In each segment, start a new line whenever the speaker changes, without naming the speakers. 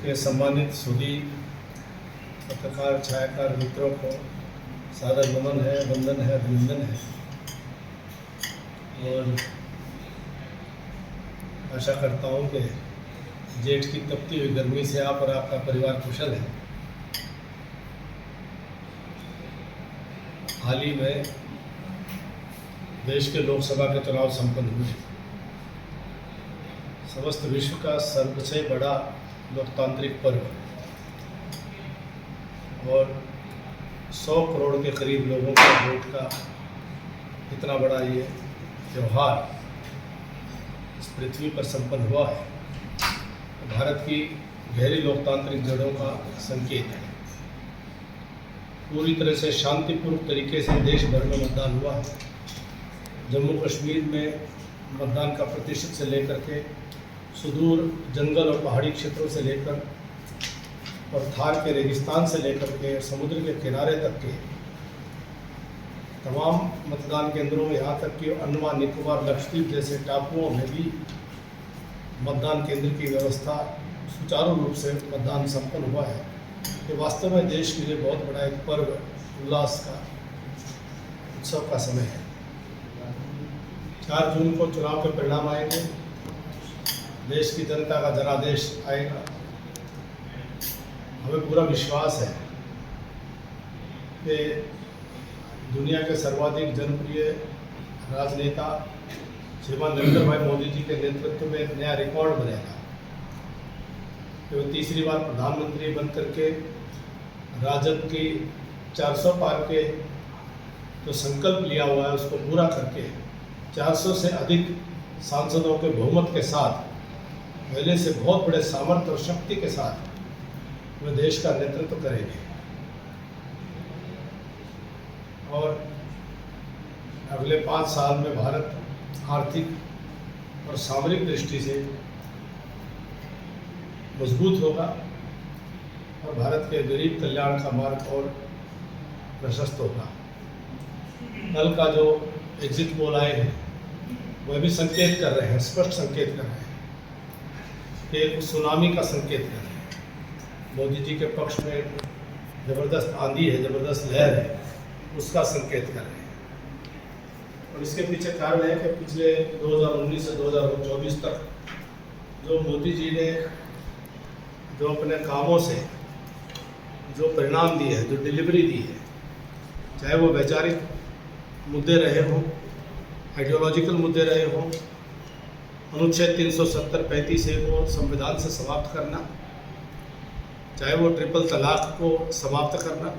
के सम्मानित सुधी पत्रकार छायाकार मित्रों को सादर नमन है, वंदन है, अभिनंदन है। और आशा करता हूँ कि जेठ की तपती हुई गर्मी से आप और आपका परिवार कुशल है। हाल ही में देश के लोकसभा के चुनाव संपन्न हुए। समस्त विश्व का सबसे बड़ा लोकतांत्रिक पर्व और 100 करोड़ के करीब लोगों का वोट का इतना बड़ा ये त्यौहार इस पृथ्वी पर संपन्न हुआ है, भारत की गहरी लोकतांत्रिक जड़ों का संकेत है। पूरी तरह से शांतिपूर्ण तरीके से देश भर में मतदान हुआ है। जम्मू कश्मीर में मतदान का प्रतिशत से लेकर के सुदूर जंगल और पहाड़ी क्षेत्रों से लेकर और थार के रेगिस्तान से लेकर के समुद्र के किनारे तक के तमाम मतदान केंद्रों में, यहाँ तक कि अंडमान निकोबार लक्षद्वीप जैसे टापुओं में भी मतदान केंद्र की व्यवस्था सुचारू रूप से मतदान संपन्न हुआ है। ये वास्तव में देश के लिए बहुत बड़ा एक पर्व, उल्लास का, उत्सव का समय है। 4 जून को चुनाव के परिणाम आएंगे, देश की जनता का जनादेश आएगा। हमें पूरा विश्वास है कि दुनिया के सर्वाधिक जनप्रिय राजनेता श्रीमान नरेंद्र भाई मोदी जी के नेतृत्व में एक नया रिकॉर्ड बनेगा कि वो तीसरी बार प्रधानमंत्री बन करके राजग की 400 पार के जो संकल्प लिया हुआ है उसको पूरा करके 400 से अधिक सांसदों के बहुमत के साथ, पहले से बहुत बड़े सामर्थ्य और शक्ति के साथ वे देश का नेतृत्व करेंगे। और अगले 5 साल में भारत आर्थिक और सामरिक दृष्टि से मजबूत होगा और भारत के गरीब कल्याण का मार्ग और प्रशस्त होगा। कल का जो एग्जिट पोल आए हैं वह भी संकेत कर रहे हैं, स्पष्ट संकेत कर रहे हैं कि एक सुनामी का संकेत कर रहे हैं। मोदी जी के पक्ष में ज़बरदस्त आंधी है, ज़बरदस्त लहर है, उसका संकेत कर रहे हैं। और इसके पीछे कारण है कि पिछले 2019 से 2024 तक जो मोदी जी ने जो अपने कामों से जो परिणाम दिए हैं, जो डिलीवरी दी है, चाहे वो वैचारिक मुद्दे रहे हों, आइडियोलॉजिकल मुद्दे रहे हों, अनुच्छेद 370-35A को संविधान से समाप्त करना, चाहे वो ट्रिपल तलाक को समाप्त करना,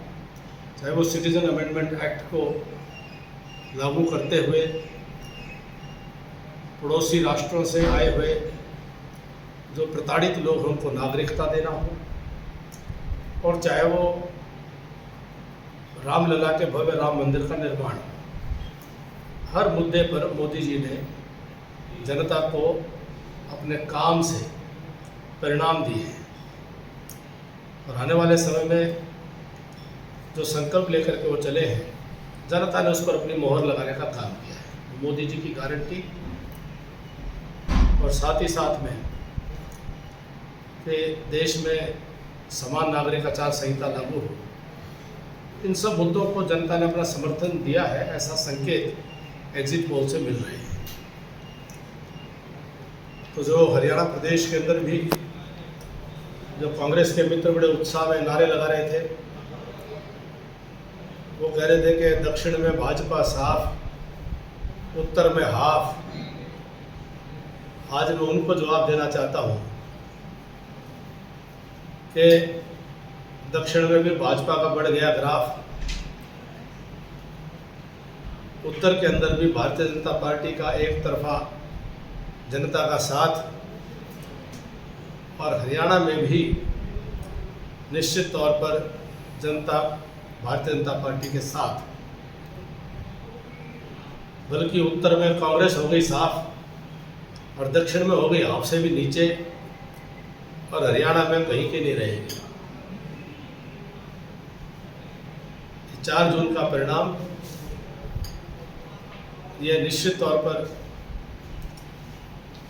चाहे वो सिटीजन अमेंडमेंट एक्ट को लागू करते हुए पड़ोसी राष्ट्रों से आए हुए जो प्रताड़ित लोग हैं उनको नागरिकता देना हो, और चाहे वो रामलला के भव्य राम मंदिर का निर्माण, हर मुद्दे पर मोदी जी ने जनता को अपने काम से परिणाम दिए हैं। और आने वाले समय में जो संकल्प लेकर के वो चले हैं, जनता ने उस पर अपनी मोहर लगाने का काम किया है। मोदी जी की गारंटी और साथ ही साथ में कि देश में समान नागरिक आचार संहिता लागू हो, इन सब मुद्दों को जनता ने अपना समर्थन दिया है, ऐसा संकेत एग्जिट पोल से मिल रहे हैं। तो जो हरियाणा प्रदेश के अंदर भी जो कांग्रेस के मित्र बड़े उत्साह में नारे लगा रहे थे, वो कह रहे थे कि दक्षिण में भाजपा साफ, उत्तर में हाफ। आज मैं उनको जवाब देना चाहता हूँ कि दक्षिण में भी भाजपा का बढ़ गया ग्राफ, उत्तर के अंदर भी भारतीय जनता पार्टी का एक तरफा जनता का साथ, और हरियाणा में भी निश्चित तौर पर जनता भारतीय जनता पार्टी के साथ। बल्कि उत्तर में कांग्रेस हो गई साफ और दक्षिण में हो गई हाफ से भी नीचे, और हरियाणा में कहीं की नहीं रहेगी। 4 जून का परिणाम ये निश्चित तौर पर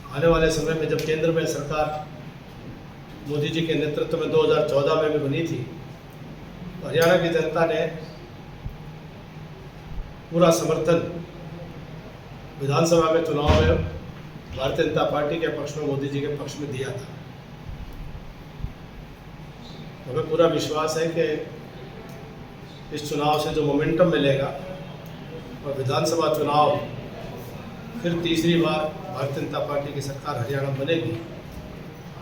आने वाले समय में जब केंद्र में सरकार मोदी जी के नेतृत्व में 2014 में भी बनी थी। हरियाणा की जनता ने पूरा समर्थन विधानसभा के चुनाव में भारतीय जनता पार्टी के पक्ष में, मोदी जी के पक्ष में दिया था। हमें पूरा विश्वास है कि इस चुनाव से जो मोमेंटम मिलेगा और विधानसभा चुनाव फिर तीसरी बार भारतीय जनता पार्टी की सरकार हरियाणा बनेगी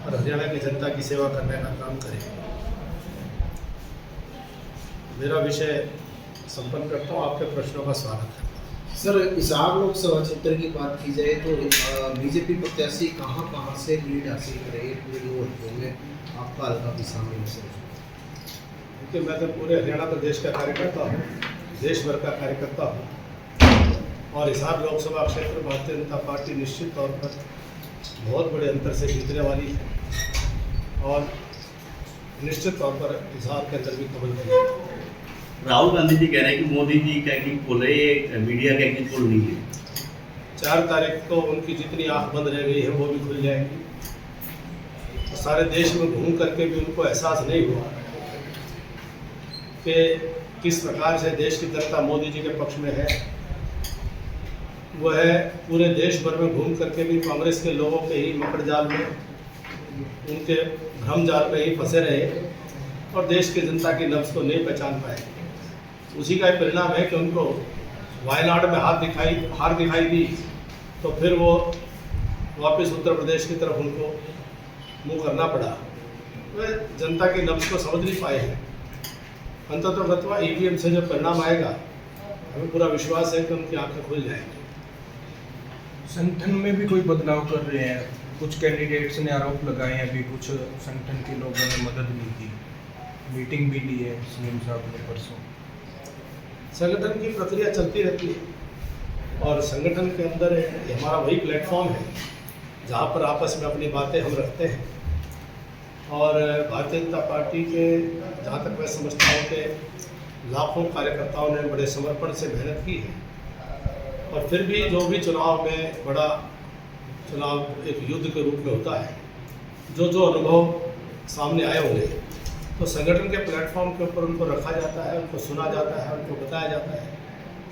और हरियाणा की जनता की सेवा करने का काम करेगी। मेरा विषय संपन्न करता हूँ, आपके प्रश्नों का स्वागत है।
सर, हिसार लोकसभा क्षेत्र की बात की जाए तो बीजेपी प्रत्याशी कहाँ से लीड हासिल करेंगे पूरे 2 हफ्तों में, आपका हल्का भी शामिल है सर?
क्योंकि मैं तो पूरे हरियाणा प्रदेश का कार्यकर्ता हूँ, देश भर का कार्यकर्ता हूँ और हिसार लोकसभा क्षेत्र भारतीय जनता पार्टी निश्चित तौर पर बहुत बड़े अंतर से जीतने वाली है और निश्चित तौर पर हिसार के अंदर भी कमल करेगी।
राहुल गांधी जी कह रहे हैं कि मोदी जी का एग्जिट पोल है, ये मीडिया का एग्जिट पोल नहीं है।
4 तारीख को उनकी जितनी आंख बंद रह गई है वो भी खुल जाएंगी। तो सारे देश में घूम करके भी उनको एहसास नहीं हुआ कि किस प्रकार से देश की जनता मोदी जी के पक्ष में है। वह पूरे देश भर में घूम करके भी कांग्रेस के लोगों के ही मकड़ जाल में, उनके भ्रम जाल में ही फंसे रहे और देश की जनता की नब्ज को नहीं पहचान पाए। उसी का परिणाम है कि उनको वायनाड में हार दिखाई दी तो फिर वो वापस उत्तर प्रदेश की तरफ उनको मुंह करना पड़ा। वे जनता की नब्ज को समझ नहीं पाए हैं। अंततः ईवीएम से जो परिणाम आएगा, हमें पूरा विश्वास है कि उनकी आंखें खुल जाएंगी।
संगठन में भी कोई बदलाव कर रहे हैं? कुछ कैंडिडेट्स ने आरोप लगाए हैं, अभी कुछ संगठन के लोगों ने मदद ली थी, मीटिंग भी ली है सीएम साहब ने परसों।
संगठन की प्रक्रिया चलती रहती है और संगठन के अंदर हमारा वही प्लेटफॉर्म है जहाँ पर आपस में अपनी बातें हम रखते हैं और भारतीय जनता पार्टी के, जहाँ तक मैं समझता हूँ कि लाखों कार्यकर्ताओं ने बड़े समर्पण से मेहनत की है और फिर भी जो भी चुनाव में बड़ा चुनाव एक युद्ध के रूप में होता है, जो अनुभव सामने आए होंगे तो संगठन के प्लेटफॉर्म के ऊपर उनको रखा जाता है, उनको सुना जाता है, उनको बताया जाता है।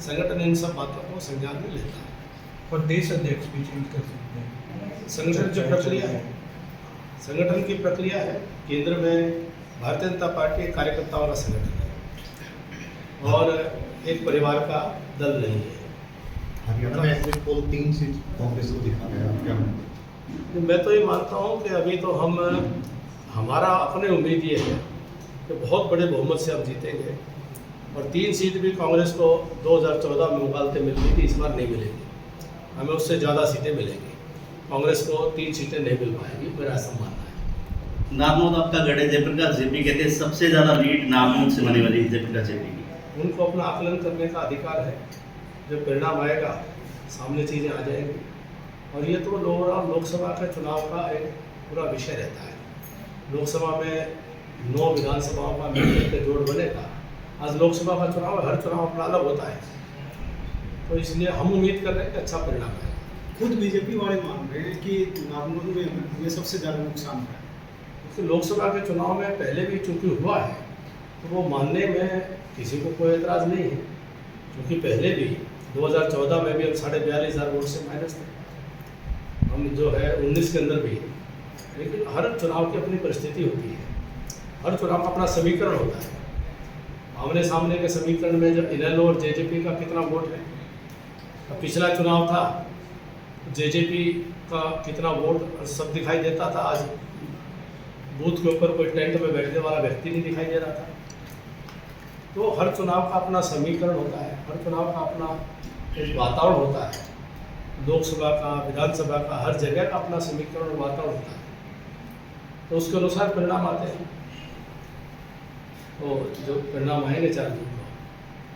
संगठन इन सब बातों को संज्ञान में लेता है।
प्रदेश अध्यक्ष भी चेंज कर सकते हैं।
संगठन की प्रक्रिया है, संगठन की प्रक्रिया है। केंद्र में भारतीय जनता पार्टी कार्यकर्ताओं का संगठन है और एक परिवार का दल नहीं है।
हरियाणा में एग्जिट पोल 3 सीट कांग्रेस को दिखा रहे हैं, आप क्या मानते हैं?
मैं तो ये मानता हूँ कि अभी तो हमारा अपने उम्मीद ये है कि बहुत बड़े बहुमत से हम जीतेंगे और 3 सीट भी कांग्रेस को 2014 में मुगालते मिलती थी, इस बार नहीं मिलेगी। हमें उससे ज़्यादा सीटें मिलेंगी। कांग्रेस को 3 सीटें नहीं मिल पाएंगी, मेरा ऐसा मानना है।
नारनौल आपका गढ़ है, जयप्रकाश जेपी कहते हैं सबसे ज़्यादा लीड नारनौल से होने वाली जयप्रकाश जेपी की।
उनको अपना आकलन करने का अधिकार है। जब परिणाम आएगा सामने चीज़ें आ जाएंगी और ये तो लोकसभा के चुनाव का एक पूरा विषय रहता है। लोकसभा में 9 विधानसभाओं का मिलकर के जोड़ बनेगा। आज लोकसभा का चुनाव है, हर चुनाव अपना अलग होता है, तो इसलिए हम उम्मीद कर रहे हैं कि अच्छा परिणाम है।
खुद बीजेपी वाले मान रहे हैं कि नारनौल में ये सबसे ज़्यादा नुकसान है।
तो लोकसभा के चुनाव में पहले भी चूंकि हुआ है तो वो मानने में किसी को कोई एतराज़ नहीं है, क्योंकि पहले भी 2014 में भी हम 42,500 वोट से माइनस थे, हम जो है 19 के अंदर भी। लेकिन हर चुनाव की अपनी परिस्थिति होती है, हर चुनाव का अपना समीकरण होता है। आमने सामने के समीकरण में जब इनेलो और जेजेपी का कितना वोट है, अब पिछला चुनाव था जेजेपी का कितना वोट सब दिखाई देता था, आज बूथ के ऊपर कोई टेंट में बैठने वाला व्यक्ति नहीं दिखाई दे रहा था। तो हर चुनाव का अपना समीकरण होता है, हर चुनाव का अपना एक वातावरण होता है। लोकसभा का, विधानसभा का, हर जगह का अपना समीकरण और वातावरण होता है, तो उसके अनुसार परिणाम आते हैं। तो जो परिणाम आएंगे 4 जून को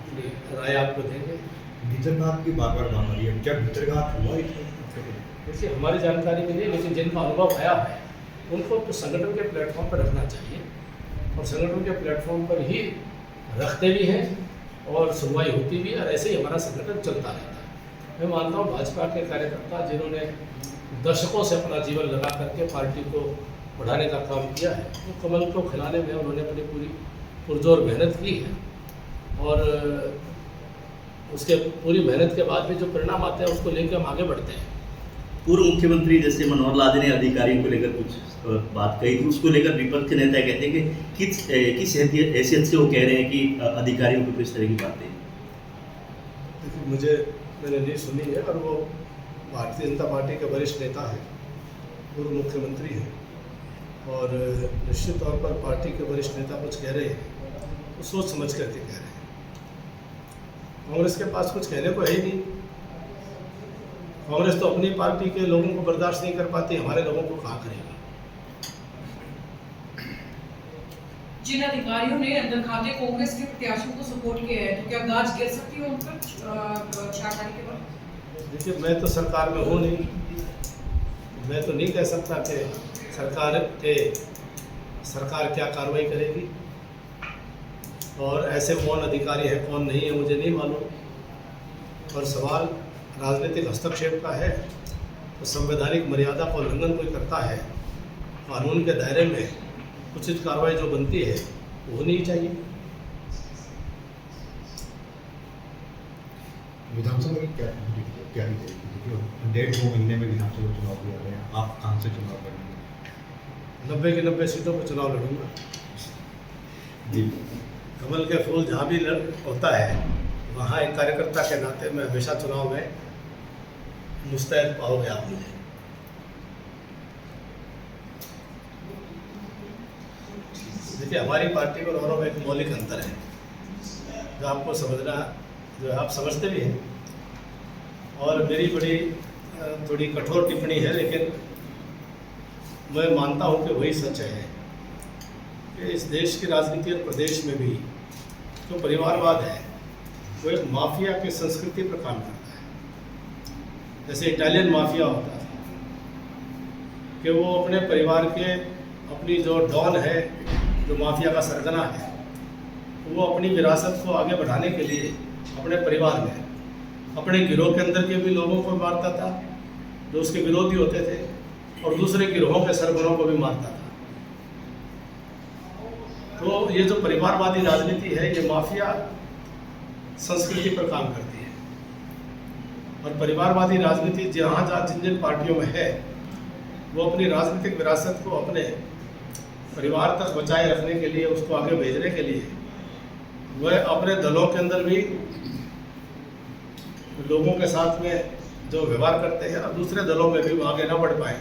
अपनी राय आपको देंगे।
भीतरघात की बार बार बात आ रही है, क्या भीतरघात हुआ?
देखिए हमारी जानकारी में नहीं, लेकिन जिनका अनुभव आया है उनको तो संगठन के प्लेटफॉर्म पर रखना चाहिए और संगठन के प्लेटफॉर्म पर ही रखते भी हैं और सुनवाई होती भी है और ऐसे ही हमारा संगठन चलता रहता है। मैं मानता हूँ भाजपा के कार्यकर्ता जिन्होंने दशकों से अपना जीवन लगा करके पार्टी को बढ़ाने का काम किया है। तो कमल को खिलाने में उन्होंने अपनी पूरी पुरजोर मेहनत की है और उसके पूरी मेहनत के बाद भी जो परिणाम आते हैं उसको लेकर हम आगे बढ़ते हैं।
पूर्व मुख्यमंत्री जैसे मनोहर लाल ने अधिकारियों को लेकर कुछ बात कही थी, उसको लेकर विपक्ष के नेता कहते हैं कि किस हैसियत से वो कह रहे हैं कि अधिकारियों को इस तरह की बातें।
देखिए, मैंने नहीं सुनी है और वो भारतीय जनता पार्टी के वरिष्ठ नेता है, पूर्व मुख्यमंत्री हैं और निश्चित तौर पर पार्टी के वरिष्ठ नेता कुछ कह रहे हैं तो सोच समझ करके कह रहे हैं। कांग्रेस के पास कुछ कहने को है ही नहीं। कांग्रेस तो अपनी पार्टी के लोगों को बर्दाश्त नहीं कर पाती, हमारे लोगों को कहाँ करेगी।
जिन अधिकारियों ने अंदर खाते कांग्रेस के प्रत्याशियों को सपोर्ट किया है तो क्या गाज गिर सकती है उन पर 4 तारीख के बाद?
देखिए, मैं तो सरकार में हूँ नहीं, मैं तो नहीं कह सकता कि सरकार क्या कार्रवाई करेगी और ऐसे कौन अधिकारी है कौन नहीं है मुझे नहीं मालूम। और सवाल राजनीतिक हस्तक्षेप का है तो संवैधानिक मर्यादा का उल्लंघन कोई करता है, कानून के दायरे में उचित कार्रवाई जो बनती है वो होनी ही चाहिए।
विधानसभा की क्या तैयारी देखिए 1.5-2 महीने में विधानसभा चुनाव भी आ रहे हैं, आप कहाँ से चुनाव लड़ेंगे?
90 की 90 सीटों पर चुनाव लड़ूंगा
जी।
कमल के फूल जहाँ भी होता है वहाँ एक कार्यकर्ता के नाते मैं हमेशा चुनाव में मुस्तैद पाओगे आप मुझे। देखिए, हमारी पार्टी और औरों में एक मौलिक अंतर है जो आपको समझना, जो आप समझते भी हैं और मेरी थोड़ी कठोर टिप्पणी है, लेकिन मैं मानता हूँ कि वही सच है कि इस देश की राजनीति और प्रदेश में भी जो परिवारवाद है वो एक माफिया की संस्कृति पर काम करता है। जैसे इटालियन माफिया होता था कि वो अपने परिवार के, अपनी जो डॉन है, जो माफिया का सरगना है, वो अपनी विरासत को आगे बढ़ाने के लिए अपने परिवार में, अपने गिरोह के अंदर के भी लोगों को मारता था जो उसके विरोधी होते थे और दूसरे गिरोहों के सरगनों को भी मारता था। तो ये जो परिवारवादी राजनीति है ये माफिया संस्कृति पर काम करती है और परिवारवादी राजनीति जहाँ जिन पार्टियों में है वो अपनी राजनीतिक विरासत को अपने परिवार तक बचाए रखने के लिए, उसको आगे भेजने के लिए वह अपने दलों के अंदर भी लोगों के साथ में जो व्यवहार करते हैं और दूसरे दलों में भी वो आगे ना बढ़ पाए।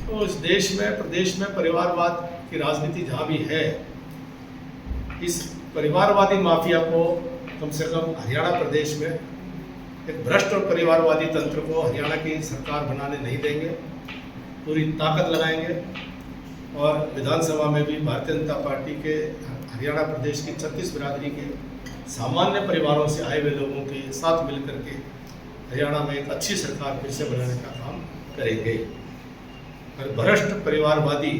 तो इस देश में, प्रदेश में परिवारवाद की राजनीति जहाँ भी है, इस परिवारवादी माफिया को कम से कम हरियाणा प्रदेश में एक भ्रष्ट और परिवारवादी तंत्र को हरियाणा की सरकार बनाने नहीं देंगे। पूरी ताकत लगाएंगे और विधानसभा में भी भारतीय जनता पार्टी के हरियाणा प्रदेश की 36 बिरादरी के सामान्य परिवारों से आए हुए लोगों के साथ मिलकर के हरियाणा में एक अच्छी सरकार फिर से बनाने का काम करेंगे और भ्रष्ट परिवारवादी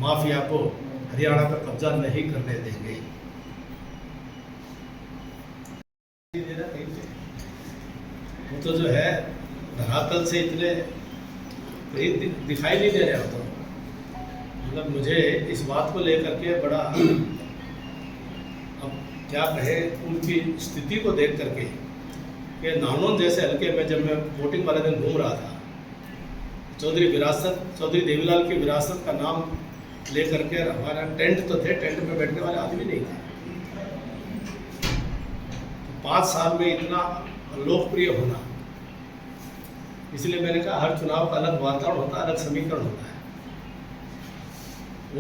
माफिया को हरियाणा पर कब्जा नहीं करने देंगे। वो तो जो है धरातल से इतने दिखाई नहीं दे रहे हो, तो मतलब मुझे इस बात को लेकर के बड़ा, अब क्या कहे, उनकी स्थिति को देख करके कि नानोद जैसे हल्के में जब मैं वोटिंग वाले दिन घूम रहा था, चौधरी देवीलाल की विरासत का नाम लेकर के हमारा टेंट तो थे, टेंट में बैठने वाले आदमी नहीं थे। 5 साल में इतना लोकप्रिय होना, इसलिए मैंने कहा हर चुनाव का अलग वातावरण होता है, अलग समीकरण होता है।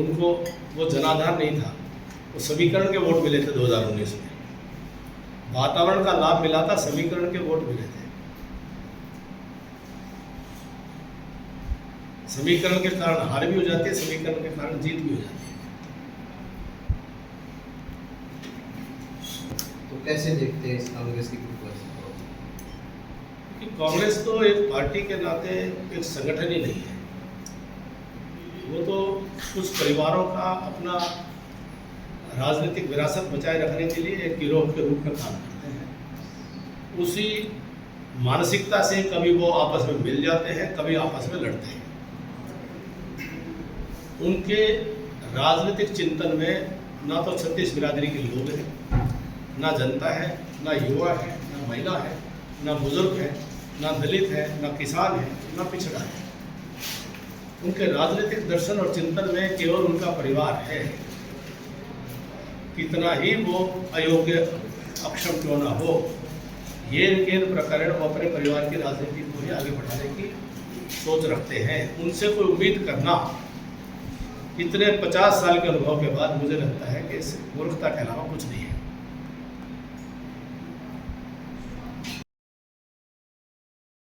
उनको वो जनाधार नहीं था, वो समीकरण के वोट मिले थे 2019 में। वातावरण का लाभ मिला था, समीकरण के वोट मिले थे। समीकरण के कारण हार भी हो जाती है, समीकरण के कारण जीत भी हो जाती है।
तो कैसे देखते हैं इस कांग्रेस की प्रपोजल?
कांग्रेस तो एक पार्टी के नाते एक संगठन ही नहीं है, वो तो कुछ परिवारों का अपना राजनीतिक विरासत बचाए रखने के लिए एक गिरोह के रूप में काम करते हैं। उसी मानसिकता से कभी वो आपस में मिल जाते हैं, कभी आपस में लड़ते हैं। उनके राजनीतिक चिंतन में ना तो छत्तीस बिरादरी के लोग हैं, ना जनता है, ना युवा है, ना महिला है, ना बुजुर्ग है, ना दलित है, ना किसान है, ना पिछड़ा है। उनके राजनीतिक दर्शन और चिंतन में केवल उनका परिवार है। कितना ही वो अयोग्य अक्षम क्यों ना हो, ये इनके प्रकरण वो अपने परिवार की राजनीति को ही आगे बढ़ाने की सोच रखते हैं। उनसे कोई उम्मीद करना इतने 50 साल के अनुभव के बाद मुझे लगता है कि इस मूर्खता के अलावा कुछ नहीं है।